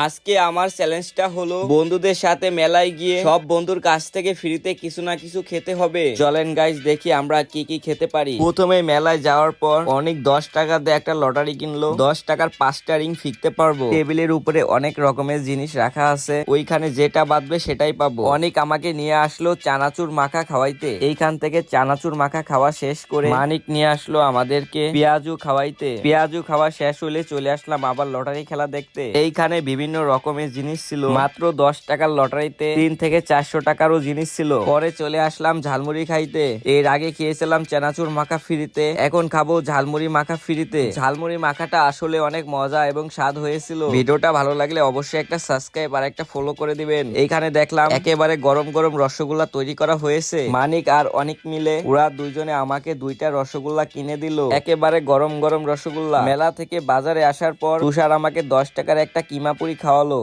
আজকে আমার চ্যালেঞ্জটা হলো বন্ধুদের সাথে মেলায় গিয়ে সব বন্ধুর কাছ থেকে ফ্রিতে কিছু না কিছু খেতে হবে। চলেন গাইস দেখি আমরা কি কি খেতে পারি। প্রথমে মেলায় যাওয়ার পর অনেক 10 টাকা দিয়ে একটা লটারি কিনলো, 10 টাকার 5টা রিং ফিকতে পারবো। টেবিলের উপরে অনেক রকমের জিনিস রাখা আছে, ওইখানে যেটা বাঁধবে সেটাই পাবো। অনেক আমাকে নিয়ে আসলো চানাচুর মাখা খাওয়াইতে। এইখান থেকে চানাচুর মাখা খাওয়া শেষ করে মানিক নিয়ে আসলো আমাদেরকে পেঁয়াজু খাওয়াইতে। পেঁয়াজু খাওয়া শেষ হলে চলে আসলাম আবার লটারি খেলা দেখতে। এইখানে বিভিন্ন রকমের জিনিস ছিল, মাত্র 10 টাকার লটারিতে 3 থেকে 400 টাকারও জিনিস ছিল। পরে চলে আসলাম ঝালমুড়ি খাইতে। এর আগে খেয়েছিলাম চানাচুর মাখা ফ্রিতে, এখন খাবো ঝালমুড়ি মাখা ফ্রিতে। ঝালমুড়ি মাখাটা আসলে অনেক মজা এবং স্বাদ হয়েছিল। ভিডিওটা ভালো লাগলে অবশ্যই একটা সাবস্ক্রাইব আর একটা ফলো করে দিবেন। এইখানে দেখলাম একেবারে গরম গরম রসগোল্লা তৈরি করা হয়েছে। মানিক আর অনেক মিলে ওরা দুইজনে আমাকে 2টা রসগোল্লা কিনে দিল, একেবারে গরম গরম রসগোল্লা। মেলা থেকে বাজারে আসার পর তুষার আমাকে 10 টাকার একটা কিমা পুরি খাওয়ালো।